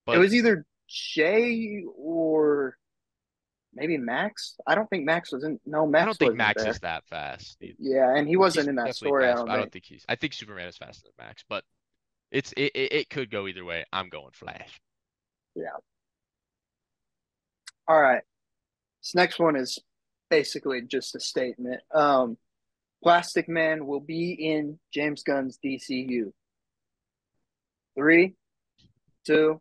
But was either Jay or maybe Max. I don't think Max was in. No, I don't Max think wasn't Max is there. that fast. Yeah, and he wasn't He's in that definitely story. I fast, don't but I don't think. think I think Superman is faster than Max, but it could go either way. I'm going Flash. Yeah. All right. This next one is basically just a statement. Plastic Man will be in James Gunn's DCU. Three, two,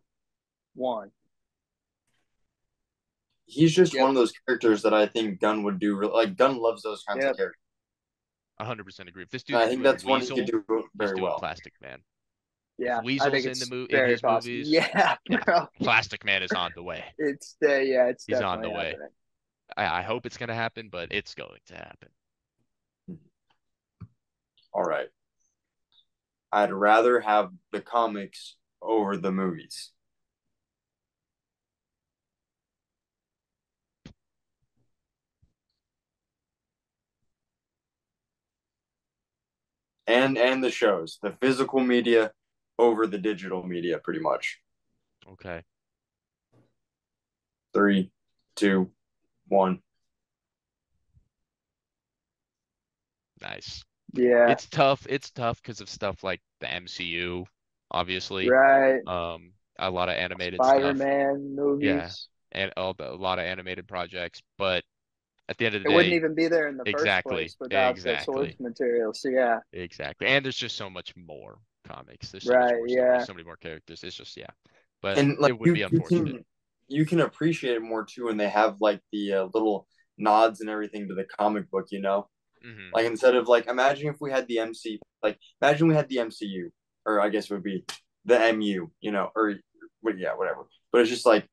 one. He's just one Yep. of those characters that I think Gunn would do. Like Gunn loves those kinds of Yep. characters. 100% agree. If this And dude's I think doing that's one he could Weasel, do he's very doing well. Plastic Man. If Yeah, I Weasel's think in it's in very his possible. movies, Yeah, yeah, bro. Plastic Man is on the way. It's it's He's on definitely the way. happening. I hope it's gonna happen, but it's going to happen. All right. I'd rather have the comics over the movies. And the shows, the physical media over the digital media, pretty much. Okay. 3, 2, 1. Nice. Yeah, It's tough. It's tough because of stuff like the MCU, obviously. right. A lot of animated stuff. Spider-Man Yeah, movies. and a lot of animated projects. But at the end of the It wouldn't day, even be there in the first exactly, place without the source exactly, material. So yeah, exactly. And there's just so much more comics. There's so much right. more stories, Yeah, so many more characters. It's just, yeah. But And like it would be unfortunate. you can appreciate it more too when they have like the little nods and everything to the comic book, you know? Hmm. Like instead of like imagine if we had the imagine we had the MCU, or I guess it would be the MU, you know, or yeah, whatever. But it's just like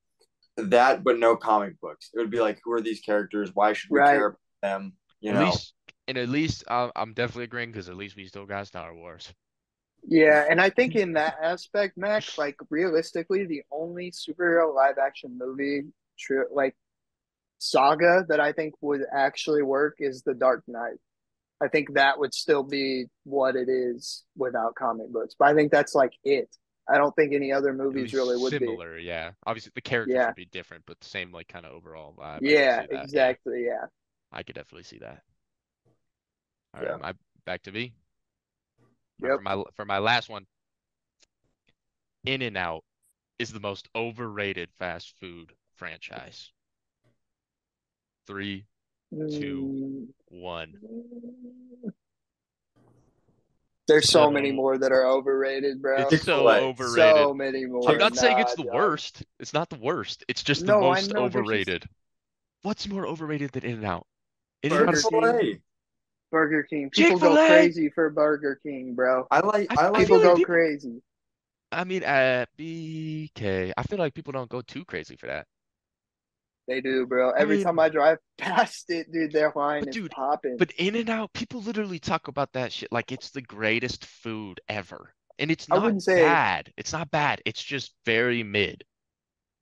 that, but no comic books. It would be like, who are these characters? Why should we right. care about them? You At know, least, and at least I'm definitely agreeing because at least we still got Star Wars. Yeah, and I think in that aspect, Mac, like realistically, the only superhero live action movie, like saga that I think would actually work is The Dark Knight. I think that would still be what it is without comic books, but I think that's like it. I don't think any other At movies really least would be. similar, yeah. Obviously, the characters Yeah, would be different, but the same like kind of overall vibe. I could yeah, see that. Yeah, exactly. Yeah. I could definitely see that. All right, yeah. my back to me. Yep. For my last one, In and Out is the most overrated fast food franchise. Three, two, Mm, one. there's so many So more that are overrated, bro. it's so Chick-fil-A. overrated. So many I'm more. not saying it's Nah, the dog. worst. It's not the worst. It's just the No, I most know. There's just overrated. What's more overrated than In-N-Out? In-N-Out Burger is King. Chick-fil-A. Burger King. People go Chick-fil-A. crazy for Burger King, bro. I I like People feel like go people. crazy. I mean, at BK, I feel like people don't go too crazy for that. They do, bro. I Every mean, time I drive past it, dude, their line but is dude, popping. but In-N-Out, people literally talk about that shit like it's the greatest food ever. And it's I not wouldn't say bad. It's not bad. It's just very mid.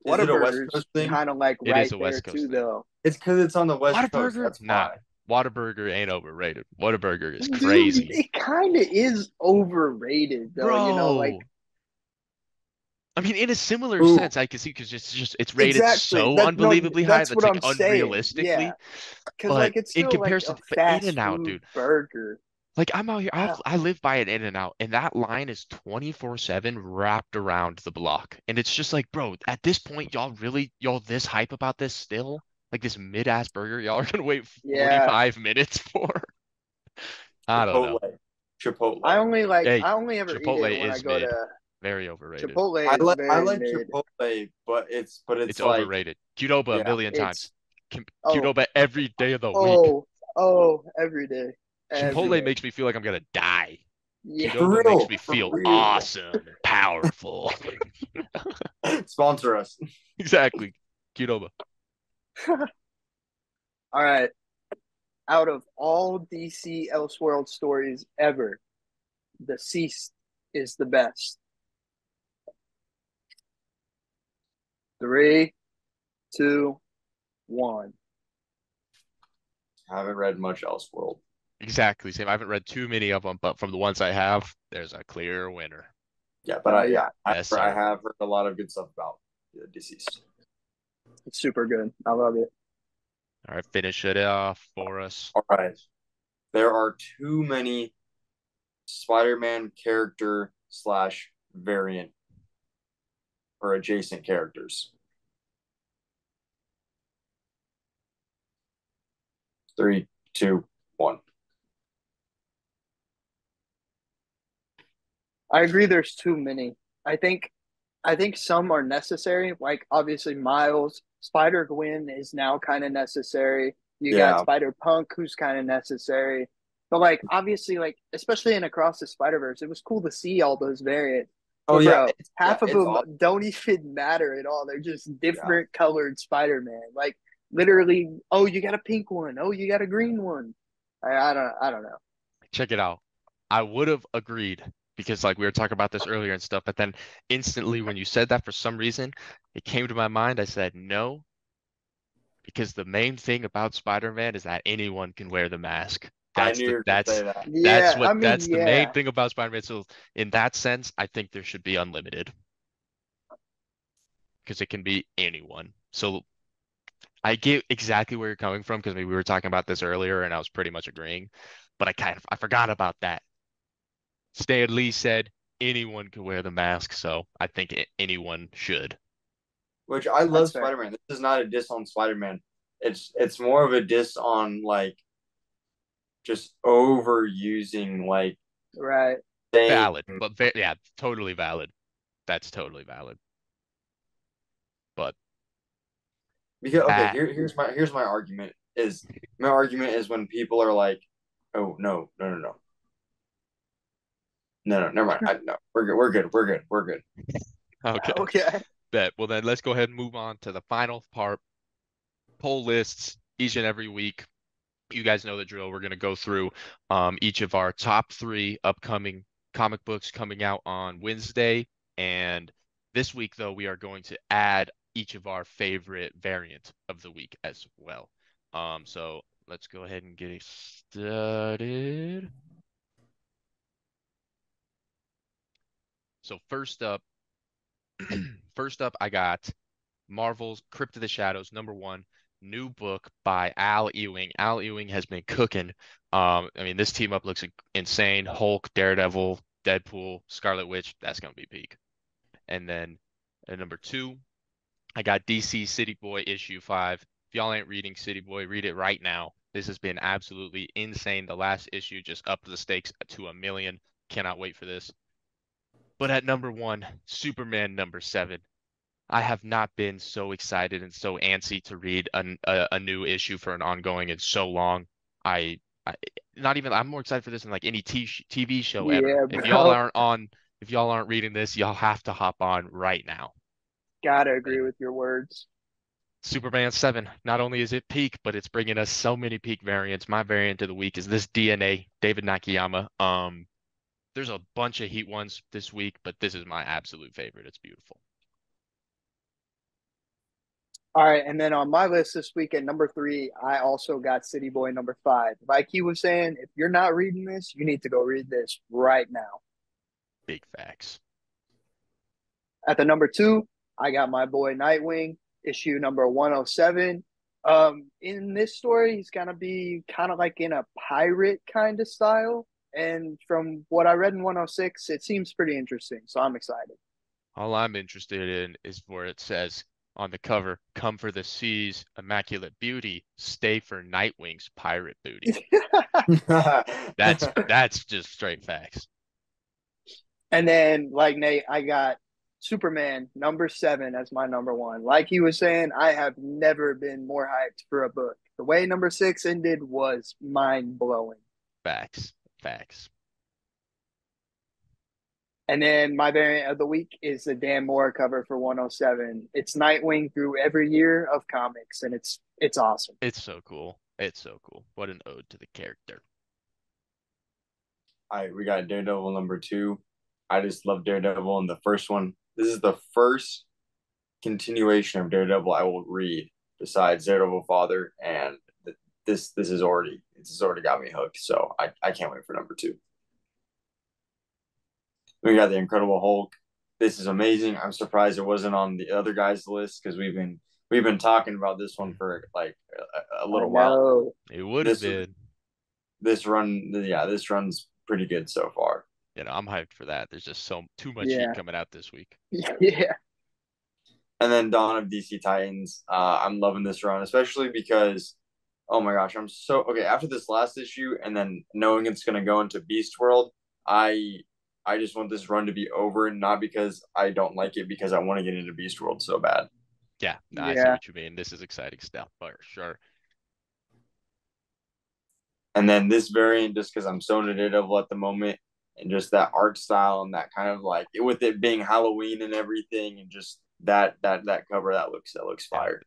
Is it a West Whataburger's Coast thing? kind of like It is right a there West too, Coast thing. though. It's because it's on the West Coast. Whataburger? That's Nah. why. Whataburger ain't overrated. Whataburger is Dude, crazy. it kind of is overrated, though. You know, like Bro. I mean, in a similar Ooh, sense, I can see because it's rated exactly. so That no, unbelievably high that's that's what like I'm saying. Yeah, unrealistically. because But like it's in still like a comparison, but fast In-N-Out, food dude, burger. like I'm out here, Ah, I live by an In-N-Out, and that line is 24/7 wrapped around the block. And it's just like, bro, at this point, y'all this hype about this still? Like this mid-ass burger, y'all are gonna wait yeah, 45 minutes for? I don't know. Chipotle. Chipotle. Hey, I only ever eat it Chipotle when I is go mid. to Very overrated. Chipotle is I very like mid. Chipotle, but It's it's like overrated. Qdoba a yeah. million times. It's oh Qdoba every day of the week. oh oh every day, every Chipotle day. makes me feel like I'm gonna die. Yeah. Qdoba makes me For feel real. awesome and powerful. Sponsor us. Exactly. Qdoba. All right. Out of all DC Elseworld stories ever, Deceased is the best. Three, two, one. I haven't read much Elseworld. Exactly. Same. I haven't read too many of them, but from the ones I have, there's a clear winner. Yeah, but Oh yeah, Yes, I sir. have heard a lot of good stuff about the Deceased. it's super good. I love it. All right, finish it off for us. All right. There are too many Spider-Man character slash variant or adjacent characters. 3, 2, 1. I agree. There's too many. I think I think some are necessary. Like obviously Miles, Spider Gwen is now kind of necessary. You got Yeah. Spider Punk, who's kind of necessary. But like obviously, like especially in Across the Spider Verse, it was cool to see all those variants. Oh But yeah, bro, half of it's them awesome. don't even matter at all. They're just Yeah. different colored Spider Man. Like literally, oh, you got a pink one. Oh, you got a green one. I don't know. Check it out. I would have agreed because like we were talking about this earlier and stuff, but then instantly when you said that for some reason, it came to my mind. I said no, because the main thing about Spider-Man is that anyone can wear the mask. I That's knew you the were gonna that's say that. that's Yeah, what I mean, that's the main yeah, thing about Spider-Man. So in that sense, I think there should be unlimited because it can be anyone. So I get exactly where you're coming from because we were talking about this earlier and I was pretty much agreeing, but I forgot about that. Stan Lee said anyone can wear the mask, so I think anyone should. Which I love that's fair. Spider-Man. This is not a diss on Spider-Man. It's more of a diss on like just overusing like Right. saying Valid, but yeah, totally valid. That's totally valid. But because okay, that here's my argument is when people are like, oh no, never mind. No, we're good. okay. Okay. Bet. Well then let's go ahead and move on to the final part. Poll lists each and every week. You guys know the drill. We're going to go through each of our top three upcoming comic books coming out on Wednesday. And this week, though, we are going to add each of our favorite variant of the week as well. So let's go ahead and get it started. So first up, I got Marvel's Crypt of the Shadows, #1, new book by Al Ewing. Al Ewing has been cooking. I mean, this team up looks insane. Hulk, Daredevil, Deadpool, Scarlet Witch. That's gonna be peak. And then at #2, I got DC City Boy issue 5. If y'all ain't reading City Boy, read it right now. This has been absolutely insane. The last issue just upped the stakes to 1 million. Cannot wait for this. But at #1, Superman #7. I have not been so excited and so antsy to read a new issue for an ongoing in so long. I not even I'm more excited for this than like any TV show ever. Yeah, If y'all bro. aren't on, if y'all aren't reading this, y'all have to hop on right now. Gotta agree And with your words. Superman 7, not only is it peak, but it's bringing us so many peak variants. My variant of the week is this DNA, David Nakayama. There's a bunch of heat ones this week, but this is my absolute favorite. It's beautiful. All right, and then on my list this week at #3, I also got City Boy #5. Like he was saying, if you're not reading this, you need to go read this right now. Big facts. At the #2, I got my boy Nightwing, issue number 107. In this story, he's gonna be kind of like in a pirate kind of style. And from what I read in 106, it seems pretty interesting. So I'm excited. All I'm interested in is where it says on the cover, "Come for the sea's immaculate beauty, stay for Nightwing's pirate booty." That's just straight facts. And then, like Nate, I got Superman #7 as my #1. Like he was saying, I have never been more hyped for a book. The way #6 ended was mind blowing. Facts. Facts. And then my variant of the week is the Dan Moore cover for 107. It's Nightwing through every year of comics, and it's awesome. It's so cool. It's so cool. What an ode to the character. All right, we got Daredevil #2. I just love Daredevil in the first one. This is the first continuation of Daredevil I will read besides Daredevil Father, and this is already got me hooked. So I can't wait for #2. We got the Incredible Hulk. This is amazing. I'm surprised it wasn't on the other guys' list because we've been talking about this one for like a I little while. know. It would have This been, this run's pretty good so far. I'm hyped for that. There's just too much heat Yeah. coming out this week. Yeah. And then Dawn of DC Titans. I'm loving this run, especially because, oh my gosh, I'm so okay. After this last issue, and then knowing it's gonna go into Beast World, I I just want this run to be over, not because I don't like it, because I want to get into Beast World so bad. Yeah, no, I see Yeah. what you mean. This is exciting stuff for sure. And then this variant, just because I'm so knitable at the moment, and just that art style and that kind of like with it being Halloween and everything, and just that cover that looks Yeah, fire.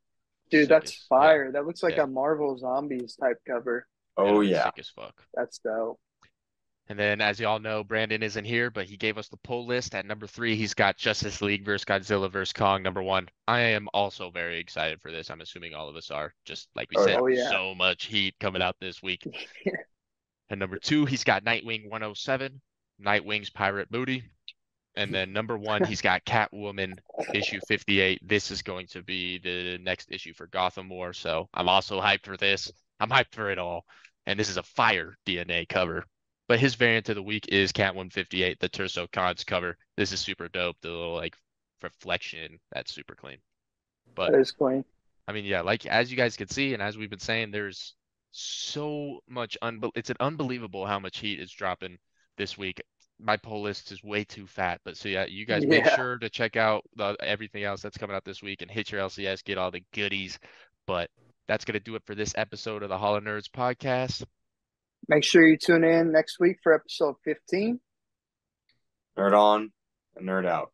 Dude, sick that's as fire. That looks like yeah, a Marvel Zombies type cover. yeah, Oh no, it's yeah. sick as fuck. That's dope. And then, as y'all know, Brandon isn't here, but he gave us the poll list. At number 3, he's got Justice League versus Godzilla versus Kong, number 1. I am also very excited for this. I'm assuming all of us are. Just like we Oh said, yeah. Oh yeah. so much heat coming out this week. And number 2, he's got Nightwing 107, Nightwing's Pirate Booty. And then number 1, he's got Catwoman issue 58. This is going to be the next issue for Gotham War. So I'm also hyped for this. I'm hyped for it all. And this is a fire DNA cover. But his variant of the week is Catwoman 58, the Terso Cons cover. This is super dope. The little like reflection, that's super clean. But That is clean. I mean, yeah, like as you guys can see, and as we've been saying, there's so much it's an unbelievable how much heat is dropping this week. My poll list is way too fat, but so yeah, you guys make Yeah. sure to check out everything else that's coming out this week and hit your LCS, get all the goodies. But that's gonna do it for this episode of the Hall of Nerds podcast. Make sure you tune in next week for episode 15. Nerd on and nerd out.